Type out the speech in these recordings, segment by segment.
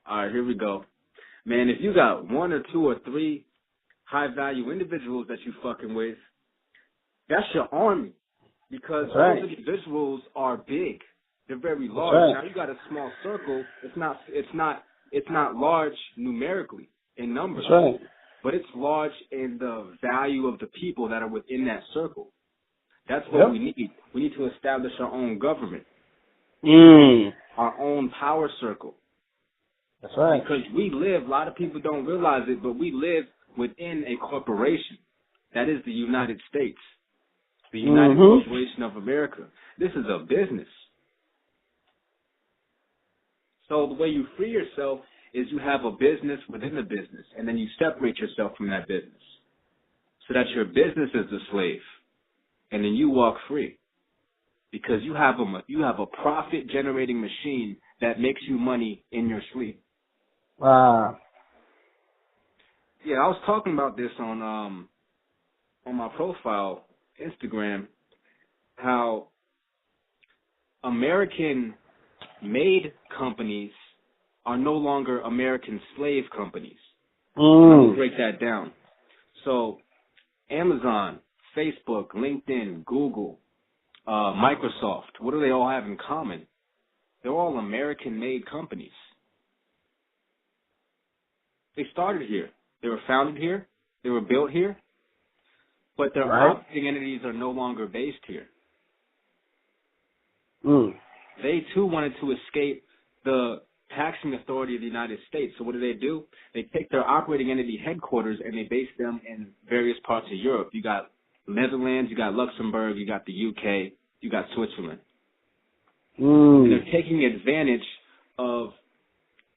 All right, here we go. Man, if you got one or two or three high-value individuals that you fucking with, that's your army. Because those individuals are big. They're very large. Now you got a small circle. It's not large numerically in numbers. But it's large in the value of the people that are within that circle. That's what we need. We need to establish our own government. Our own power circle. That's right. Because we live, a lot of people don't realize it, but we live within a corporation. That is the United States. The United Corporation of America. This is a business. So the way you free yourself is you have a business within the business, and then you separate yourself from that business so that your business is the slave, and then you walk free because you have a profit-generating machine that makes you money in your sleep. Wow. Yeah, I was talking about this on my profile, Instagram, how American-made companies are no longer American slave companies. Let me break that down. So, Amazon, Facebook, LinkedIn, Google, Microsoft, what do they all have in common? They're all American-made companies. They started here. They were founded here. They were built here. But their operating entities are no longer based here. They, too, wanted to escape the taxing authority of the United States. So what do? They take their operating entity headquarters and they base them in various parts of Europe. You got Netherlands, you got Luxembourg, you got the UK, you got Switzerland. And they're taking advantage of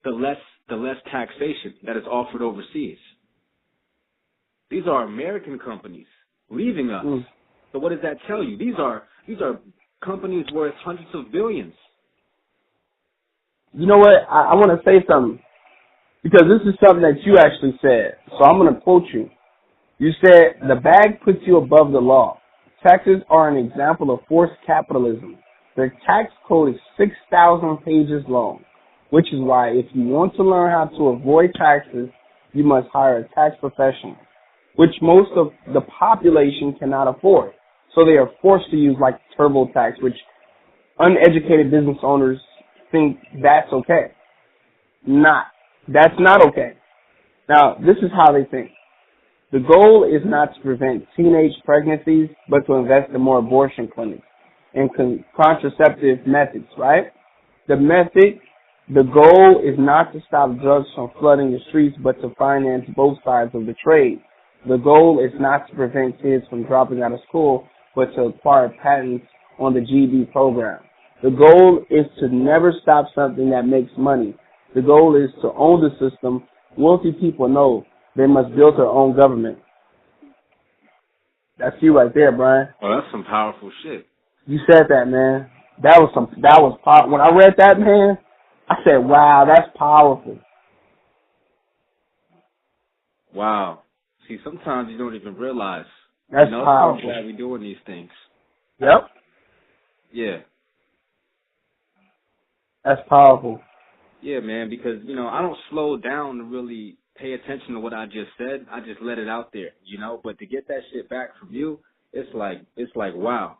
the less taxation that is offered overseas. These are American companies leaving us. So what does that tell you? These are companies worth hundreds of billions. You know what? I want to say something because this is something that you actually said. So I'm going to quote you. You said, the bag puts you above the law. Taxes are an example of forced capitalism. The tax code is 6,000 pages long, which is why if you want to learn how to avoid taxes, you must hire a tax professional, which most of the population cannot afford. So they are forced to use like TurboTax, which uneducated business owners think that's okay. That's not okay. Now, this is how they think. The goal is not to prevent teenage pregnancies, but to invest in more abortion clinics and contraceptive methods, right? The goal is not to stop drugs from flooding the streets, but to finance both sides of the trade. The goal is not to prevent kids from dropping out of school, but to acquire patents on the GED program. The goal is to never stop something that makes money. The goal is to own the system. Wealthy people know they must build their own government. That's you right there, Brian. Oh, that's some powerful shit. You said that, man. That was powerful. When I read that, man, I said, wow, that's powerful. Wow. See, sometimes you don't even realize. That's powerful. I'm glad we're doing these things. Yep. Yeah. That's powerful. Yeah, man, because, I don't slow down to really pay attention to what I just said. I just let it out there, But to get that shit back from you, it's like wow.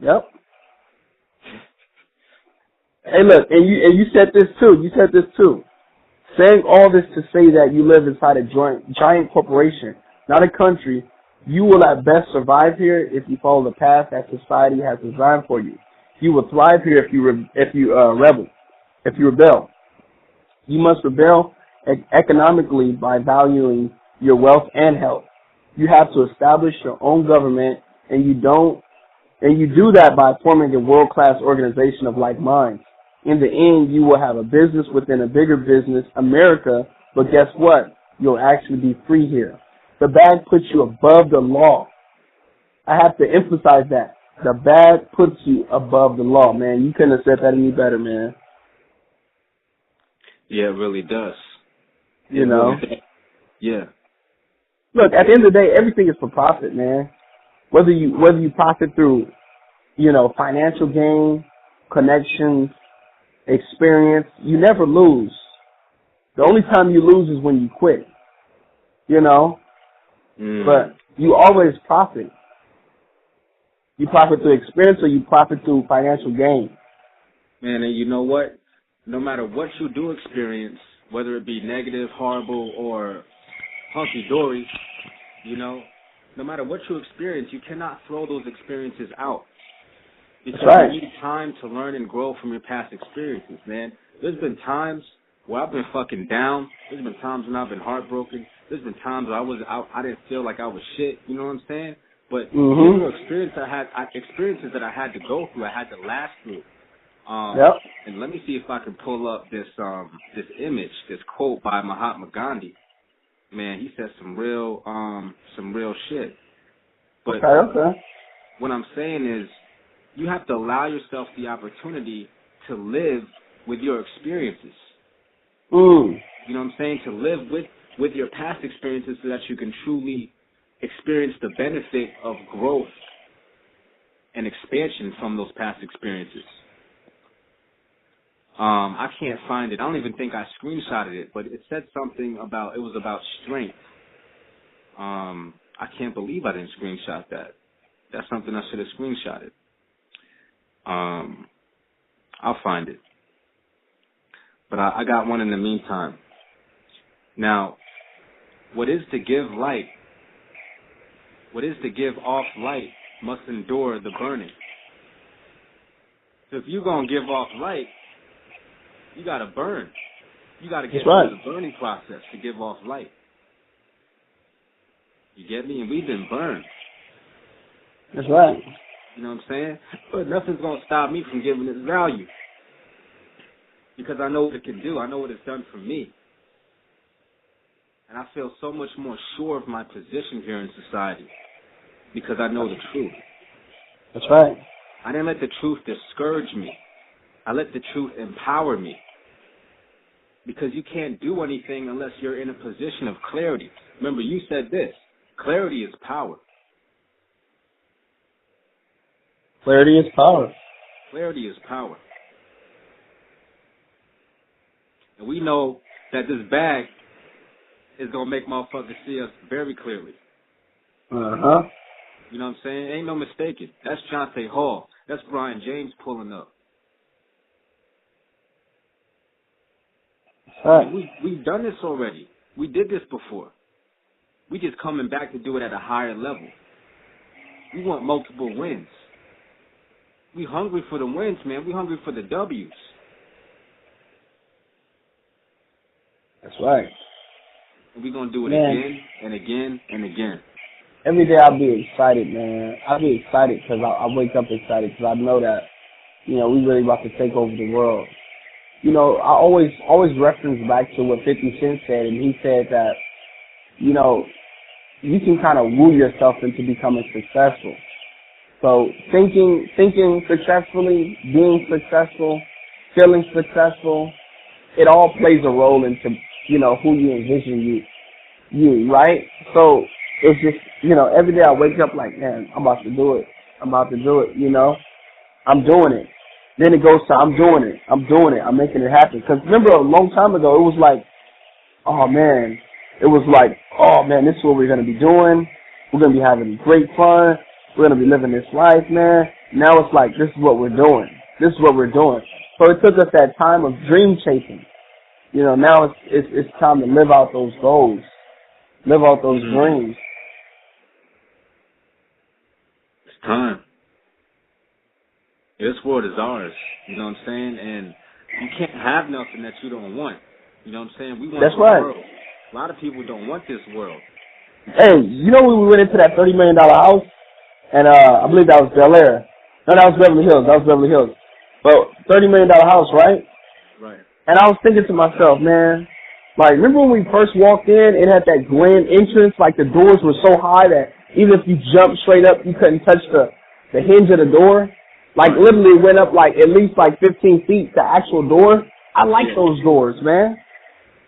Yep. Hey, look, and you said this too. Saying all this to say that you live inside a giant corporation, not a country, you will at best survive here if you follow the path that society has designed for you. You will thrive here if you rebel. You must rebel economically by valuing your wealth and health. You have to establish your own government, and you do that by forming a world-class organization of like minds. In the end, you will have a business within a bigger business, America, but guess what? You'll actually be free here. The bag puts you above the law. I have to emphasize that. The bag puts you above the law, man. You couldn't have said that any better, man. Yeah, it really does. You know? Yeah. Look, at the end of the day, everything is for profit, man. Whether you profit through, financial gain, connections, experience, you never lose. The only time you lose is when you quit. You know? But you always profit. You profit through experience or you profit through financial gain. Man, and you know what? No matter what you do experience, whether it be negative, horrible, or hunky-dory, you know, no matter what you experience, you cannot throw those experiences out. Because you need time to learn and grow from your past experiences, man. There's been times where I've been fucking down. There's been times when I've been heartbroken. There's been times where I didn't feel like I was shit. You know what I'm saying? But these were experiences that I had to go through. I had to last through. And let me see if I can pull up this image, this quote by Mahatma Gandhi. Man, he said some real shit. But what I'm saying is, you have to allow yourself the opportunity to live with your experiences. You know what I'm saying? To live with your past experiences so that you can truly experience the benefit of growth and expansion from those past experiences. I can't find it. I don't even think I screenshotted it, but it said something about, it was about strength. I can't believe I didn't screenshot that. That's something I should have screenshotted. I'll find it. But I got one in the meantime. Now, what is to give light, what is to give off light must endure the burning. So if you're going to give off light, you got to burn. You got to get through the burning process to give off light. You get me? And we've been burned. That's right. You know what I'm saying? But nothing's going to stop me from giving it value. Because I know what it can do. I know what it's done for me. And I feel so much more sure of my position here in society. Because I know the truth. That's right. I didn't let the truth discourage me. I let the truth empower me. Because you can't do anything unless you're in a position of clarity. Remember, you said this. Clarity is power. Clarity is power. Clarity is power. And we know that this bag is going to make motherfuckers see us very clearly. You know what I'm saying? Ain't no mistaking. That's Jonte Hall. That's Brian James pulling up. We've done this already. We did this before. We just coming back to do it at a higher level. We want multiple wins. We hungry for the wins, man. We hungry for the W's. That's right. And we're going to do it again and again and again. Every day I'll be excited, man. I'll be excited because I wake up excited because I know that, you know, we really about to take over the world. You know, I always reference back to what 50 Cent said, and he said that, you know, you can kind of woo yourself into becoming successful. So thinking successfully, being successful, feeling successful, it all plays a role into, you know, who you envision you, right? So it's just, you know, every day I wake up like, man, I'm about to do it. You know, I'm doing it. Then it goes to, I'm doing it. I'm making it happen. Because remember a long time ago, it was like, oh man, this is what we're going to be doing. We're going to be having great fun. We're going to be living this life, man. Now it's like, this is what we're doing. So it took us that time of dream chasing. You know, now it's time to live out those goals, live out those dreams. It's time. This world is ours, you know what I'm saying? And you can't have nothing that you don't want. You know what I'm saying? We want That's the right. world. A lot of people don't want this world. Hey, you know when we went into that $30 million house? And I believe that was Bel Air. No, that was Beverly Hills. But $30 million house, right? Right. And I was thinking to myself, man, like, remember when we first walked in, it had that grand entrance, like the doors were so high that even if you jumped straight up, you couldn't touch the hinge of the door? Like, literally went up, like, at least, 15 feet, the actual door. I like those doors, man.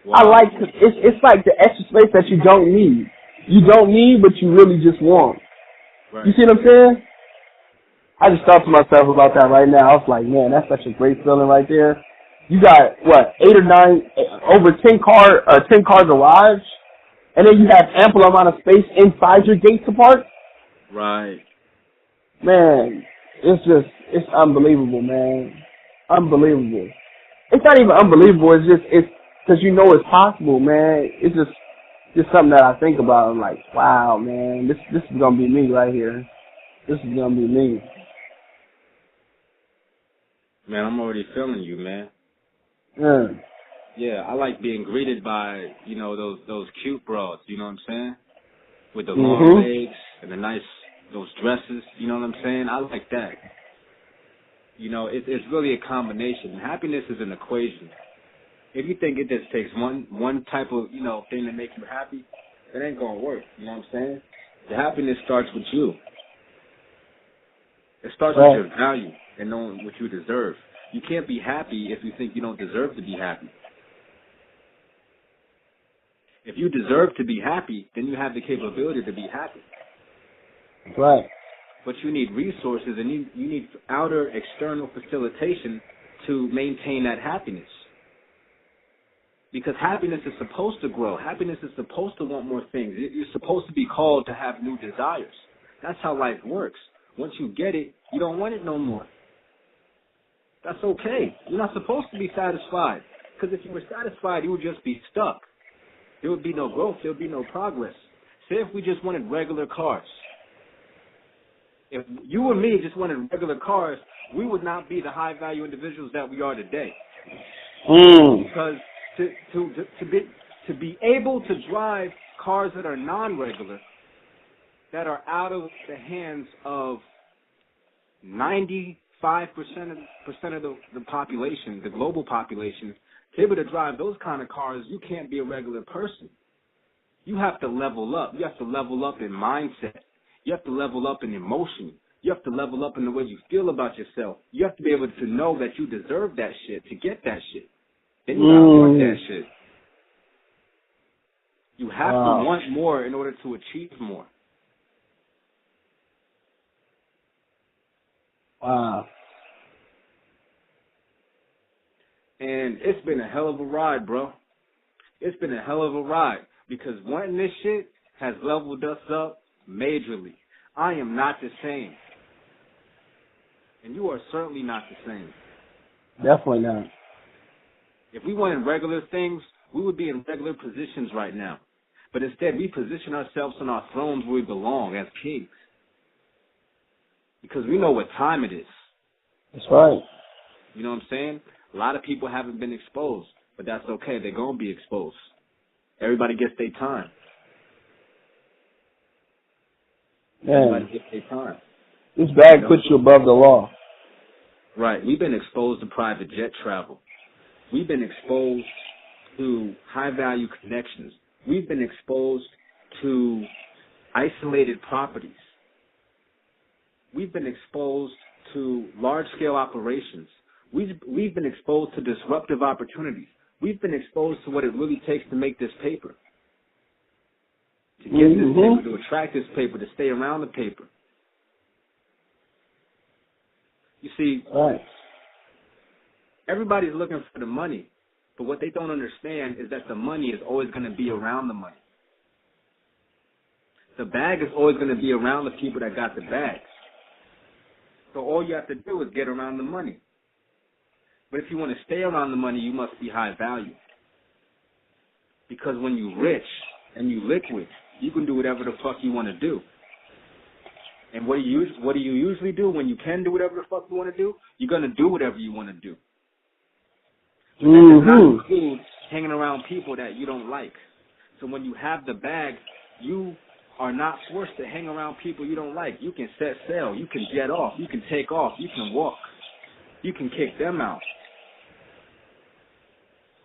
Wow. It's like the extra space that you don't need. You don't need, but you really just want. Right. You see what I'm saying? I just thought to myself about that right now. I was like, man, that's such a great feeling right there. You got, 8 or 9, over 10 car garage, and then you have ample amount of space inside your gate to park. Right. Man, it's unbelievable, man. Unbelievable. It's not even unbelievable. It's because you know it's possible, man. It's just something that I think about. I'm like, wow, man, this is gonna be me right here. This is gonna be me. Man, I'm already feeling you, man. Yeah. Yeah, I like being greeted by, you know, those cute broads, you know what I'm saying? With the long legs and the nice, those dresses, you know what I'm saying? I like that. You know, it's really a combination. Happiness is an equation. If you think it just takes one type of, you know, thing to make you happy, it ain't gonna work, you know what I'm saying? The happiness starts with you. It starts with your value and knowing what you deserve. You can't be happy if you think you don't deserve to be happy. If you deserve to be happy, then you have the capability to be happy. Right. But you need resources and you need outer external facilitation to maintain that happiness. Because happiness is supposed to grow. Happiness is supposed to want more things. You're supposed to be called to have new desires. That's how life works. Once you get it, you don't want it no more. That's okay. You're not supposed to be satisfied. Because if you were satisfied, you would just be stuck. There would be no growth. There would be no progress. Say if we just wanted regular cars. If you and me just wanted regular cars, we would not be the high-value individuals that we are today. Because to be able to drive cars that are non-regular, that are out of the hands of 95% of the population, the global population, to be able to drive those kind of cars, you can't be a regular person. You have to level up. You have to level up in mindset. You have to level up in emotion. You have to level up in the way you feel about yourself. You have to be able to know that you deserve that shit to get that shit. Then you gotta want that shit. You have to want more in order to achieve more. Wow. And it's been a hell of a ride, bro. It's been a hell of a ride because wanting this shit has leveled us up majorly. I am not the same. And you are certainly not the same. Definitely not. If we wanted regular things, we would be in regular positions right now. But instead, we position ourselves on our thrones where we belong as kings. Because we know what time it is. That's right. You know what I'm saying? A lot of people haven't been exposed, but that's okay. They're going to be exposed. Everybody gets their time. Everybody gets their time. This bag puts you above the law. Right. We've been exposed to private jet travel. We've been exposed to high-value connections. We've been exposed to isolated properties. We've been exposed to large-scale operations. We've been exposed to disruptive opportunities. We've been exposed to what it really takes to make this paper, to get this paper, to attract this paper, to stay around the paper. You see, everybody's looking for the money, but what they don't understand is that the money is always going to be around the money. The bag is always going to be around the people that got the bags. So all you have to do is get around the money. But if you want to stay around the money, you must be high value. Because when you're rich and you liquid, you can do whatever the fuck you want to do. And what do you usually do when you can do whatever the fuck you want to do? You're going to do whatever you want to do. But that does not include hanging around people that you don't like. So when you have the bag, you are not forced to hang around people you don't like. You can set sail. You can jet off. You can take off. You can walk. You can kick them out.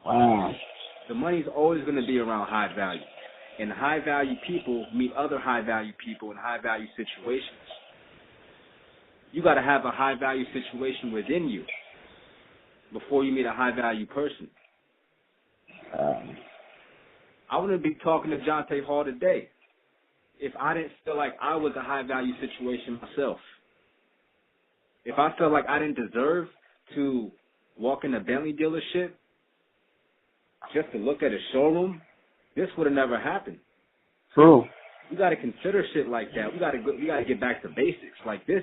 Wow. The money's always going to be around high value. And high value people meet other high value people in high value situations. You got to have a high value situation within you before you meet a high value person. I wouldn't be talking to Jonte Hall today if I didn't feel like I was a high value situation myself. If I felt like I didn't deserve to walk in a Bentley dealership, just to look at a showroom, this would have never happened. True. We got to consider shit like that. We got to get back to basics. Like, this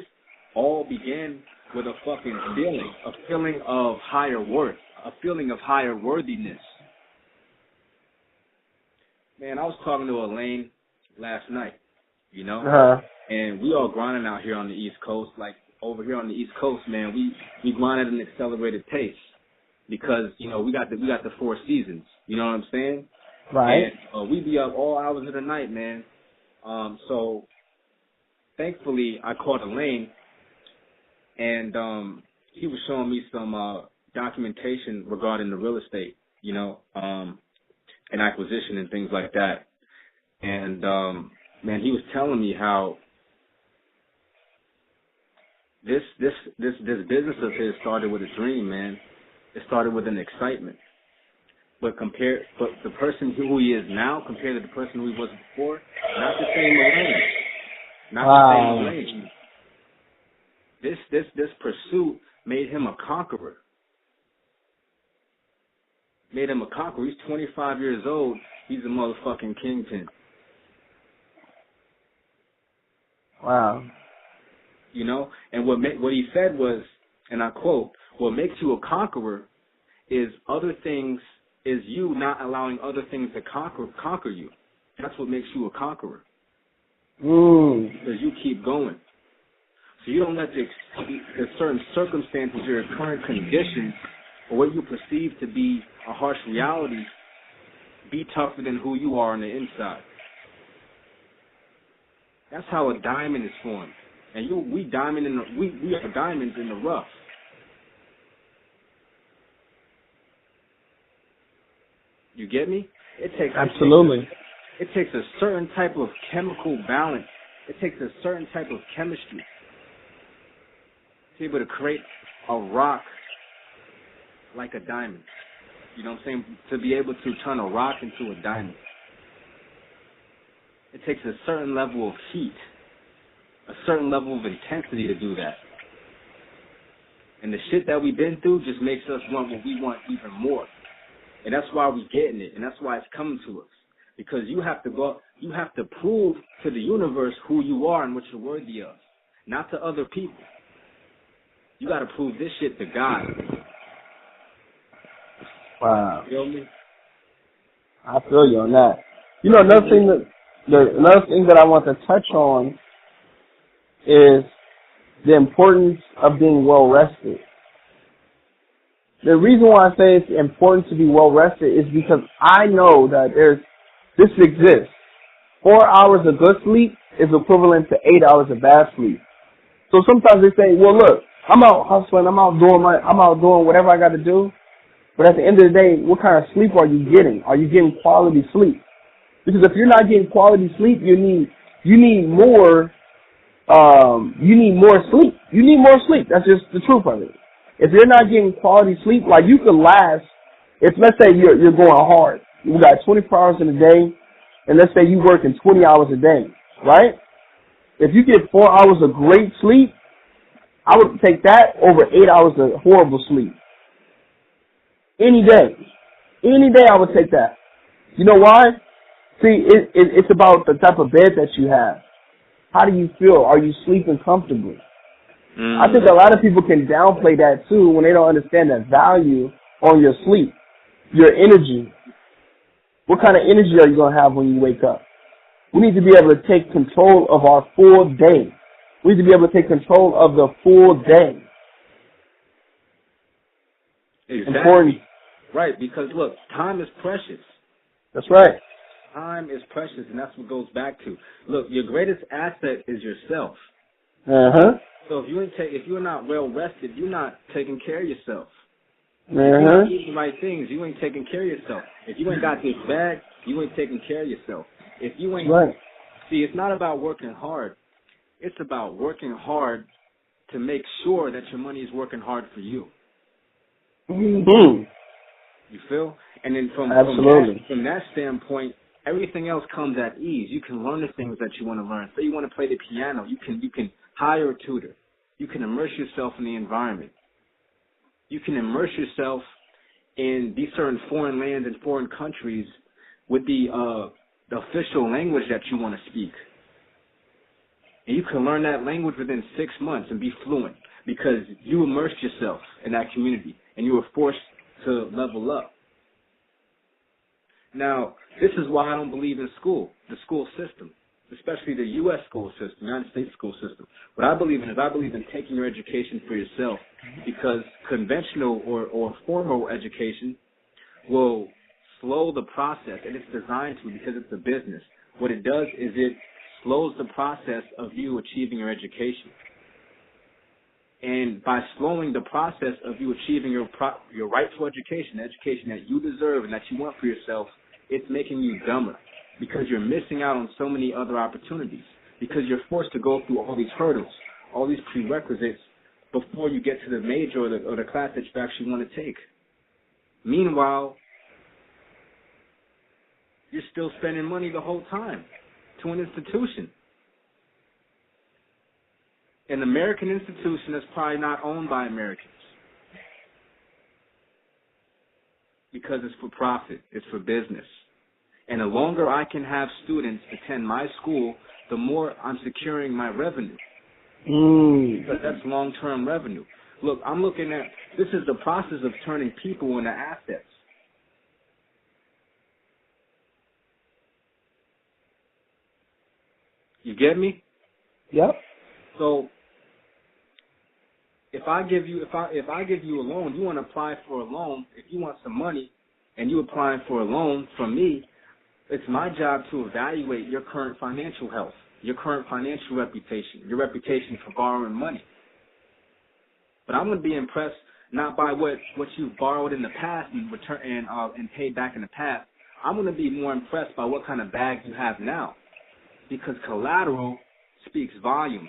all began with a fucking feeling of higher worth, a feeling of higher worthiness. Man, I was talking to Elaine last night, you know, and we all grinding out here on the East Coast. Like, over here on the East Coast, man, we grind at an accelerated pace because, you know, we got the 4 seasons. You know what I'm saying? Right. And we be up all hours of the night, man. So thankfully, I called Elaine, and he was showing me some documentation regarding the real estate, you know, and acquisition and things like that. And man, he was telling me how this business of his started with a dream, man. It started with an excitement. But the person who he is now compared to the person who he was before, not the same Elaine. Not the same Elaine. This pursuit made him a conqueror. He's 25 years old. He's a motherfucking kingpin. Wow. You know, and what he said was, and I quote, "What makes you a conqueror is you not allowing other things to conquer you. That's what makes you a conqueror. Because you keep going. So you don't let the certain circumstances, your current conditions, or what you perceive to be a harsh reality, be tougher than who you are on the inside. That's how a diamond is formed. And we are diamonds in the rough. You get me? Absolutely. It takes a certain type of chemical balance. It takes a certain type of chemistry to be able to create a rock like a diamond. You know what I'm saying? To be able to turn a rock into a diamond. It takes a certain level of heat, a certain level of intensity to do that. And the shit that we've been through just makes us want what we want even more. And that's why we're getting it, and that's why it's coming to us. Because you have to prove to the universe who you are and what you're worthy of, not to other people. You got to prove this shit to God. Wow. You feel me? I feel you on that. You know, another thing that I want to touch on is the importance of being well rested. The reason why I say it's important to be well rested is because I know that this exists. 4 hours of good sleep is equivalent to 8 hours of bad sleep. So sometimes they say, well, look, I'm out hustling, I'm out doing whatever I got to do. But at the end of the day, what kind of sleep are you getting? Are you getting quality sleep? Because if you're not getting quality sleep, you need more sleep. You need more sleep. That's just the truth of it. If you're not getting quality sleep, like you could last, if let's say you're going hard, you got 24 hours in a day, and let's say you work in 20 hours a day, right? If you get 4 hours of great sleep, I would take that over 8 hours of horrible sleep. Any day I would take that. You know why? See, it's about the type of bed that you have. How do you feel? Are you sleeping comfortably? I think a lot of people can downplay that too when they don't understand the value on your sleep, your energy. What kind of energy are you going to have when you wake up? We need to be able to take control of our full day. We need to be able to take control of the full day. Exactly. Important. Right, because look, time is precious. That's right. Time is precious, and that's what goes back to. Look, your greatest asset is yourself. So if you're not well rested, you're not taking care of yourself. If you're not eating the right things, you ain't taking care of yourself. If you ain't got this bag, you ain't taking care of yourself. If you ain't See, it's not about working hard. It's about working hard to make sure that your money is working hard for you. You feel? And then from that standpoint, everything else comes at ease. You can learn the things that you want to learn. Say you want to play the piano, you can hire a tutor. You can immerse yourself in the environment. You can immerse yourself in these certain foreign lands and foreign countries with the official language that you want to speak. And you can learn that language within 6 months and be fluent because you immersed yourself in that community and you were forced to level up. Now, this is why I don't believe in school, the school system, especially the U.S. school system, United States school system. What I believe in is I believe in taking your education for yourself because conventional or formal education will slow the process, and it's designed to because it's a business. What it does is it slows the process of you achieving your education. And by slowing the process of you achieving your rightful education, the education that you deserve and that you want for yourself, it's making you dumber because you're missing out on so many other opportunities because you're forced to go through all these hurdles, all these prerequisites before you get to the major or the class that you actually want to take. Meanwhile, you're still spending money the whole time to an institution. An American institution that's probably not owned by Americans because it's for profit, it's for business. And the longer I can have students attend my school, the more I'm securing my revenue. Because that's long-term revenue. Look, I'm looking at, this is the process of turning people into assets. You get me? Yep. So if I give you a loan, you want to apply for a loan. If you want some money and you applying for a loan from me, it's my job to evaluate your current financial health, your current financial reputation, your reputation for borrowing money. But I'm going to be impressed not by what you've borrowed in the past and and paid back in the past. I'm going to be more impressed by what kind of bag you have now, because collateral speaks volumes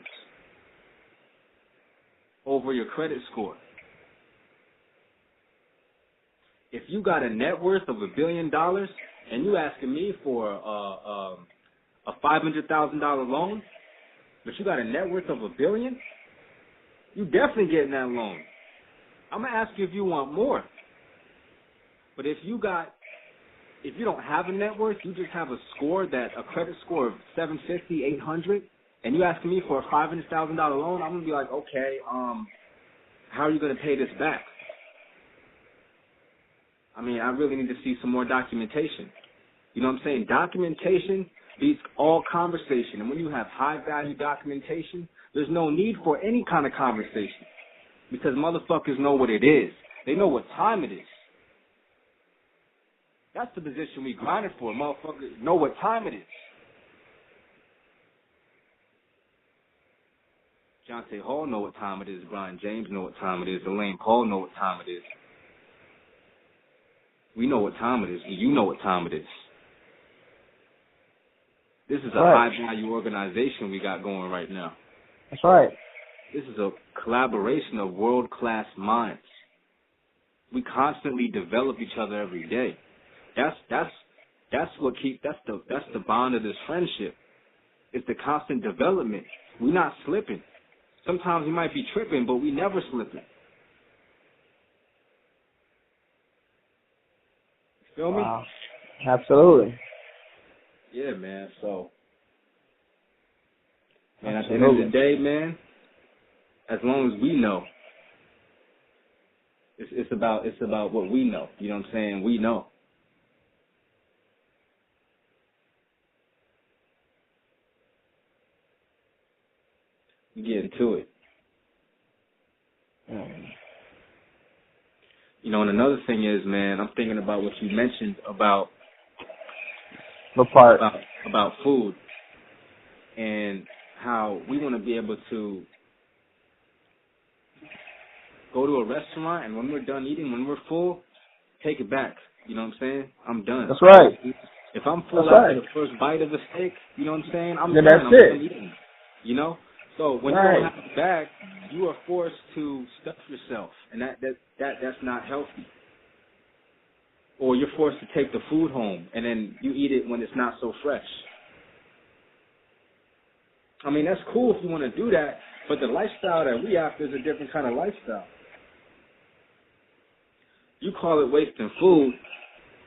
over your credit score. If you got a net worth of $1 billion and you asking me for a $500,000 loan, but you got a net worth of $1 billion, you definitely getting that loan. I'm gonna ask you if you want more. But if you don't have a net worth, you just have a credit score of 750, 800, and you asking me for a $500,000 loan, I'm gonna be like, okay, how are you gonna pay this back? I mean, I really need to see some more documentation. You know what I'm saying? Documentation beats all conversation. And when you have high-value documentation, there's no need for any kind of conversation because motherfuckers know what it is. They know what time it is. That's the position we grinded for. Motherfuckers know what time it is. Jonte Hall know what time it is. Brian James know what time it is. Elaine Paul know what time it is. We know what time it is. You know what time it is. This is a high-value organization we got going right now. That's right. This is a collaboration of world-class minds. We constantly develop each other every day. That's the bond of this friendship. It's the constant development. We're not slipping. Sometimes we might be tripping, but we never slipping. Feel me? Wow. Absolutely. Yeah, man. So, man, at the end of the day, man, as long as we know, it's about what we know. You know what I'm saying? We know. We get into it. You know, and another thing is, man, I'm thinking about what you mentioned about what part? About food and how we want to be able to go to a restaurant and when we're done eating, when we're full, take it back. You know what I'm saying? I'm done. That's right. If I'm full after the first bite of a steak, you know what I'm saying? I'm done. That's I'm it. done eating. You know? So when you don't have it back, you are forced to stuff yourself, and that's not healthy. Or you're forced to take the food home, and then you eat it when it's not so fresh. I mean, that's cool if you want to do that, but the lifestyle that we after is a different kind of lifestyle. You call it wasting food.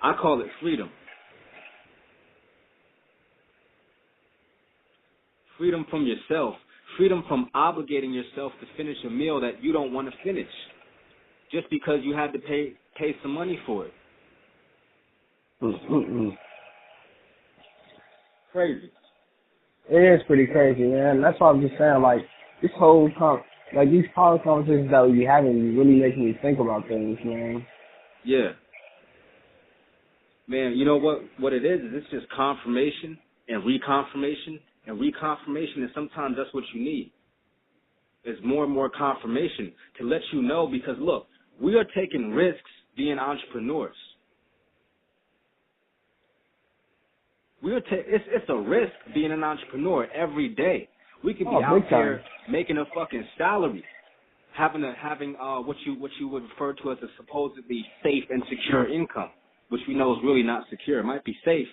I call it freedom. Freedom from yourself. Freedom from obligating yourself to finish a meal that you don't want to finish just because you had to pay some money for it. Crazy. It is pretty crazy, man. That's why I'm just saying, like, this whole these college conversations that we having really making me think about things, man. Yeah. Man, you know what it is it's just confirmation and reconfirmation. And reconfirmation is sometimes that's what you need. Is more and more confirmation to let you know, because look, we are taking risks being entrepreneurs. It's a risk being an entrepreneur every day. We could be out there making a fucking salary, having what you would refer to as a supposedly safe and secure income, which we know is really not secure. It might be safe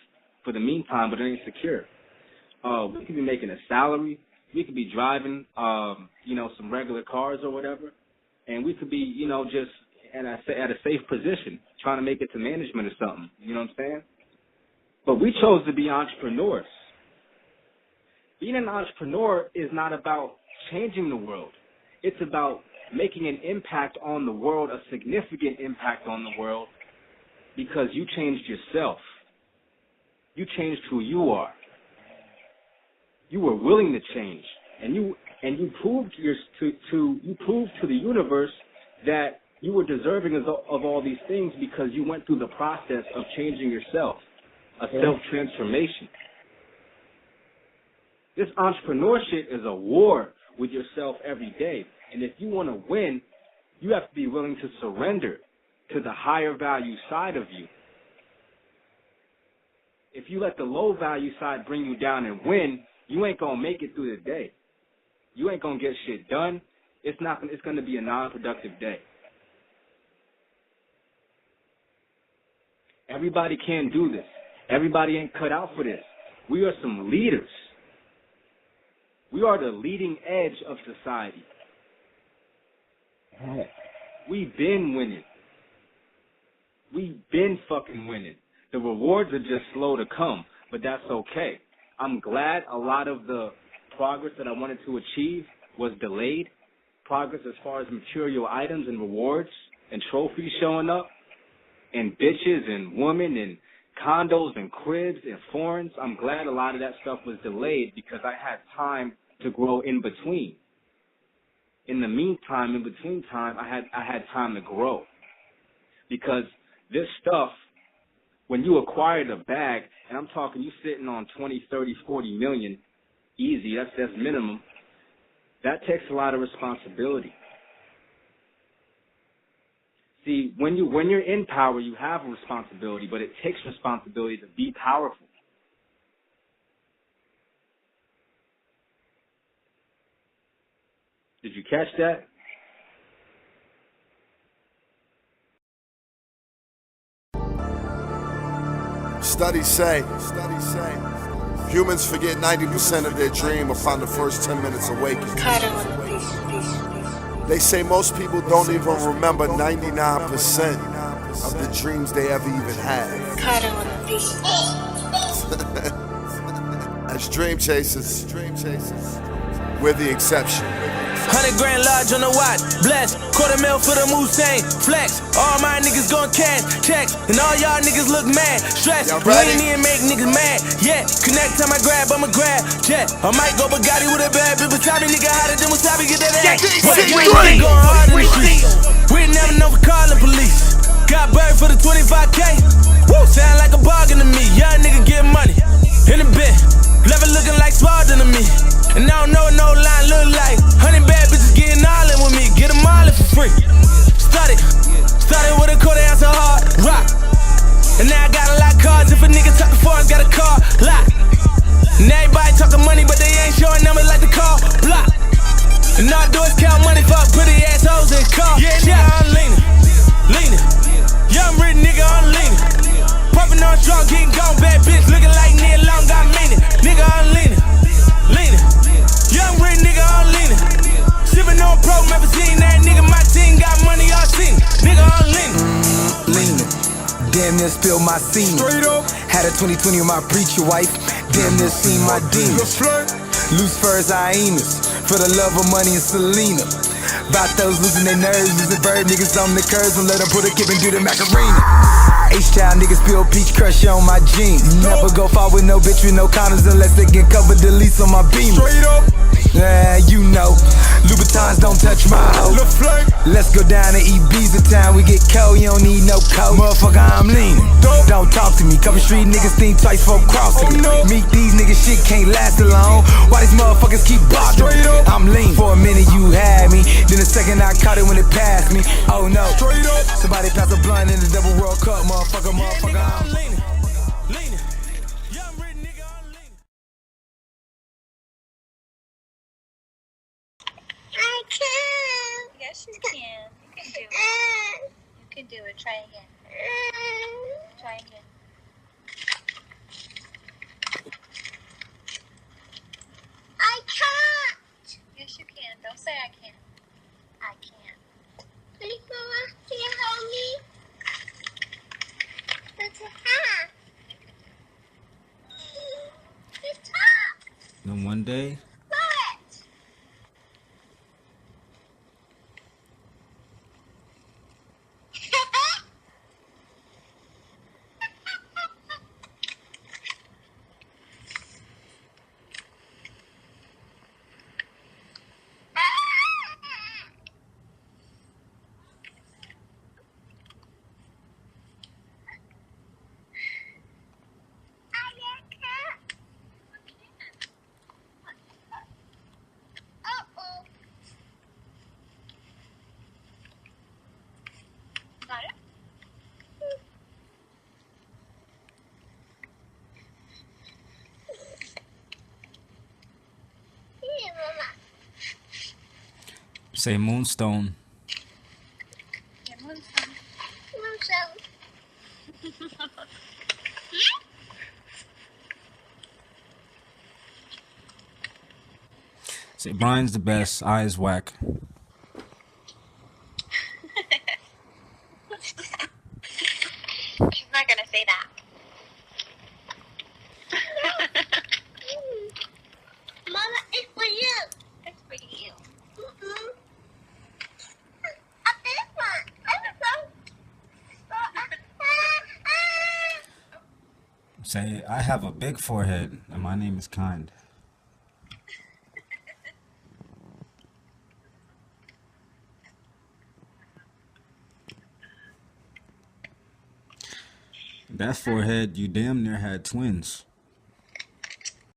for the meantime, but it ain't secure. We could be making a salary. We could be driving, some regular cars or whatever, and we could be, just at a safe position, trying to make it to management or something. You know what I'm saying? But we chose to be entrepreneurs. Being an entrepreneur is not about changing the world. It's about making an impact on the world, a significant impact on the world, because you changed yourself. You changed who you are. You were willing to change, and you proved to the universe that you were deserving of all these things because you went through the process of changing yourself, a self-transformation. This entrepreneurship is a war with yourself every day, and if you want to win, you have to be willing to surrender to the higher value side of you. If you let the low value side bring you down and win, you ain't gonna make it through the day. You ain't gonna get shit done. It's gonna be a non-productive day. Everybody can't do this. Everybody ain't cut out for this. We are some leaders. We are the leading edge of society. We've been winning. We've been fucking winning. The rewards are just slow to come, but that's okay. I'm glad a lot of the progress that I wanted to achieve was delayed. Progress as far as material items and rewards and trophies showing up, and bitches and women and condos and cribs and foreigns. I'm glad a lot of that stuff was delayed because I had time to grow in between. In the meantime, in between time, I had time to grow. Because this stuff, when you acquire the bag, and I'm talking you sitting on 20, 30, 40 million, easy, that's minimum, that takes a lot of responsibility. See, when you're in power, you have a responsibility, but it takes responsibility to be powerful. Did you catch that? Studies say humans forget 90% of their dream upon the first 10 minutes awakening. They say most people don't even remember 99% of the dreams they ever even had. As dream chasers, we're the exception. 100 grand large on the watch, blessed. $250,000 for the Mustang, flex. All my niggas gon' cash checks, and all y'all niggas look mad, stressed. We ain't even make niggas mad, yeah. Connect time I grab, I'ma grab, jet. I might go Bugatti with a bad bitch, Wasabi nigga hotter than Wasabi, get that ass. We ain't going hard in the streets. We ain't never know for calling police. Got buried for the 25K. Woo, sound like a bargain to me. Young nigga get money in the bed, level looking like smarter than me. And I don't know what no line look like. 100 bad bitches getting all in with me. Get them all in for free. Started with a quarter ounce of hard rock. And now I got a lot of cars. If a nigga talk the foreign, got a car lot. And everybody talking money, but they ain't showing numbers like the car block. And all I do is count money for pretty assholes and car. Yeah, nigga, I'm leaning. Young rich nigga, I'm leaning. Pumping on strong, getting gone, bad bitch looking like Neil Long, I mean it. Nigga, I'm leaning. Young rich nigga, I'm leaning. Sipping Even though I'm broke, never seen that nigga. My team got money, y'all seen. Nigga, I'm leaning. Damn near spilled my semen. Straight up. Had a 2020 with my preacher wife. Damn near seen my demons. Loose furs, hyenas. For the love of money and Selena. About those losing their nerves, losing bird niggas on the curves. And let them put a kip and do the Macarena. H-Town niggas spill peach crush on my jeans. Never go far with no bitch with no condoms unless they can cover the lease on my beam. Straight up. You know, Louboutins don't touch my hoe. Let's go down to Ibiza town, we get cold, you don't need no coat. Motherfucker, I'm leaning. Don't talk to me, couple street niggas think twice for crossing me. Meet these niggas, shit can't last alone. Why these motherfuckers keep bothering me? I'm lean. For a minute you had me, then the second I caught it when it passed me. Oh no, somebody pass a blunt in the double World Cup, motherfucker, I'm leaning. I can. Yes, you can. You can do it. You can do it. Try again. Try again. I can't. Yes, you can. Don't say I can't. I can't. Please, Mama, can you help me? That's a hat. It's hot. Then one day, say Moonstone. Say Brian's the best, eyes whack. She's not gonna say that. Mama, it's for you. It's for you. Say, I have a big forehead, and my name is Kind. That forehead, you damn near had twins.